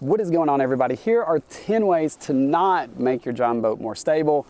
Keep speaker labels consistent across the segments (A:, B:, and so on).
A: What is going on, everybody? Here are 10 ways to not make your John boat more stable.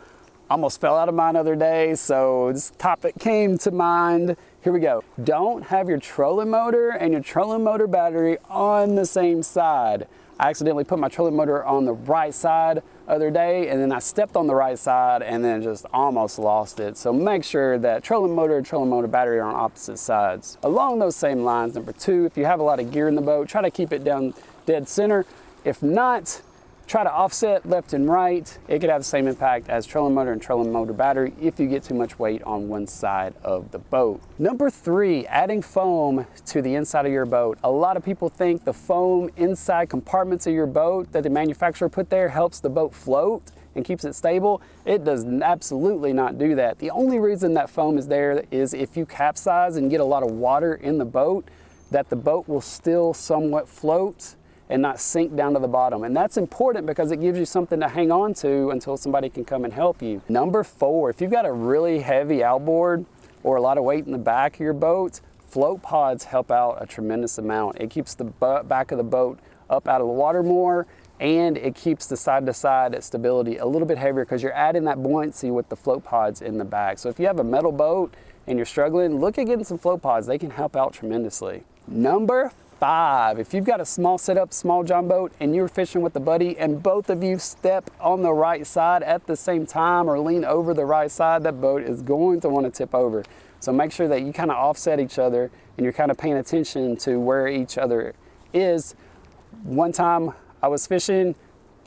A: Almost fell out of mine the other day, so this topic came to mind. Here we go. Don't have your trolling motor and your trolling motor battery on the same side. I accidentally put my trolling motor on the right side the other day, and then I stepped on the right side and then just almost lost it. So make sure that trolling motor and trolling motor battery are on opposite sides. Along those same lines, number 2, if you have a lot of gear in the boat, try to keep it down dead center. If not, try to offset left and right. It could have the same impact as trolling motor and trolling motor battery if you get too much weight on one side of the boat. Number 3, adding foam to the inside of your boat. A lot of people think the foam inside compartments of your boat that the manufacturer put there helps the boat float and keeps it stable. It does absolutely not do that. The only reason that foam is there is if you capsize and get a lot of water in the boat, that the boat will still somewhat float and not sink down to the bottom. And that's important because it gives you something to hang on to until somebody can come and help you. Number 4, if you've got a really heavy outboard or a lot of weight in the back of your boat, float pods help out a tremendous amount. It keeps the back of the boat up out of the water more, and it keeps the side-to-side stability a little bit heavier because you're adding that buoyancy with the float pods in the back. So if you have a metal boat and you're struggling, look at getting some float pods. They can help out tremendously. Number 5, if you've got a small setup, small John boat, and you're fishing with a buddy and both of you step on the right side at the same time or lean over the right side, that boat is going to want to tip over. So make sure that you kind of offset each other and you're kind of paying attention to where each other is. One time I was fishing,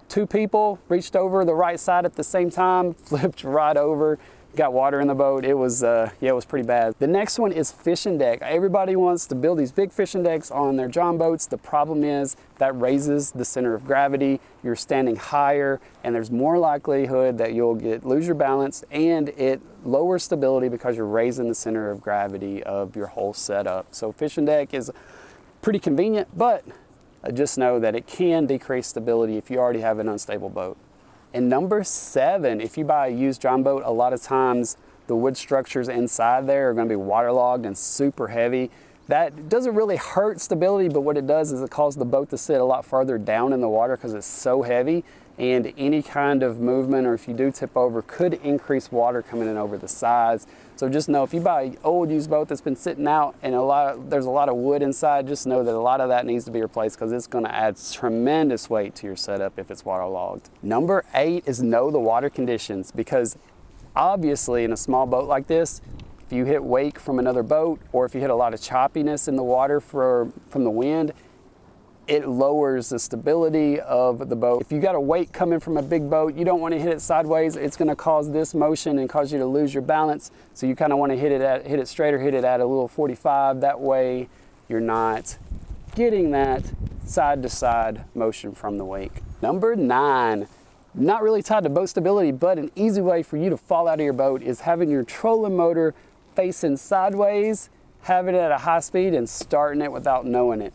A: 2 people reached over the right side at the same time, flipped right over, got water in the boat. It was it was pretty bad. The next one is fishing deck. Everybody wants to build these big fishing decks on their John boats. The problem is that raises the center of gravity. You're standing higher and there's more likelihood that you'll lose your balance, and it lowers stability because you're raising the center of gravity of your whole setup. So fishing deck is pretty convenient, but just know that it can decrease stability if you already have an unstable boat. And number 7, if you buy a used John boat, a lot of times the wood structures inside there are going to be waterlogged and super heavy. That doesn't really hurt stability, but what it does is it causes the boat to sit a lot farther down in the water because it's so heavy, and any kind of movement, or if you do tip over, could increase water coming in over the sides. So just know if you buy an old used boat that's been sitting out and there's a lot of wood inside, just know that a lot of that needs to be replaced because it's going to add tremendous weight to your setup if it's waterlogged. Number 8 is know the water conditions, because obviously in a small boat like this, if you hit wake from another boat or if you hit a lot of choppiness in the water from the wind, it lowers the stability of the boat. If you got a weight coming from a big boat, you don't want to hit it sideways. It's going to cause this motion and cause you to lose your balance. So you kind of want to hit it straight or hit it at a little 45. That way you're not getting that side to side motion from the wake. Number 9, not really tied to boat stability, but an easy way for you to fall out of your boat is having your trolling motor facing sideways, having it at a high speed and starting it without knowing it.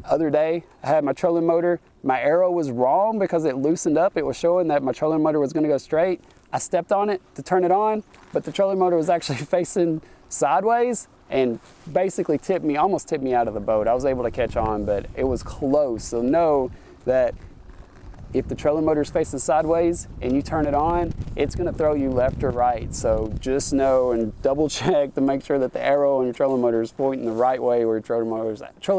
A: Other day, I had my trolling motor. My arrow was wrong because it loosened up. It was showing that my trolling motor was going to go straight. I stepped on it to turn it on, but the trolling motor was actually facing sideways and basically almost tipped me out of the boat. I was able to catch on, but it was close. So know that if the trolling motor is facing sideways and you turn it on, it's going to throw you left or right. So just know and double check to make sure that the arrow on your trolling motor is pointing the right way where your trolling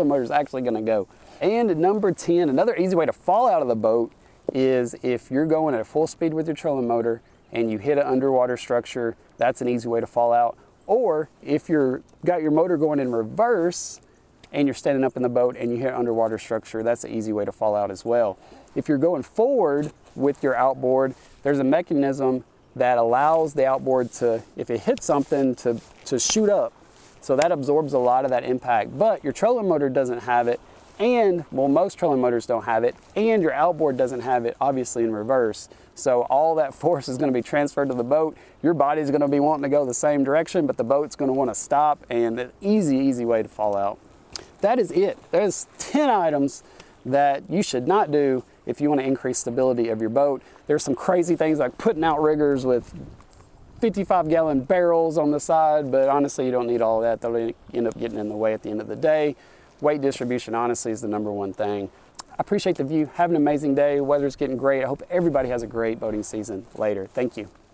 A: motor is actually going to go. And number 10, another easy way to fall out of the boat is if you're going at full speed with your trolling motor and you hit an underwater structure, that's an easy way to fall out. Or if you've got your motor going in reverse and you're standing up in the boat and you hit an underwater structure, that's an easy way to fall out as well. If you're going forward with your outboard, there's a mechanism that allows the outboard to, if it hits something, to shoot up. So that absorbs a lot of that impact. But your trolling motor doesn't have it, and, well, most trolling motors don't have it, and your outboard doesn't have it, obviously in reverse. So all that force is going to be transferred to the boat. Your body's going to be wanting to go the same direction, but the boat's going to want to stop, and an easy way to fall out. That is it. There's 10 items that you should not do if you want to increase stability of your boat. There's some crazy things like putting out riggers with 55-gallon barrels on the side, but honestly, you don't need all of that. They'll end up getting in the way at the end of the day. Weight distribution, honestly, is the #1 thing. I appreciate the view. Have an amazing day. Weather's getting great. I hope everybody has a great boating season later. Thank you.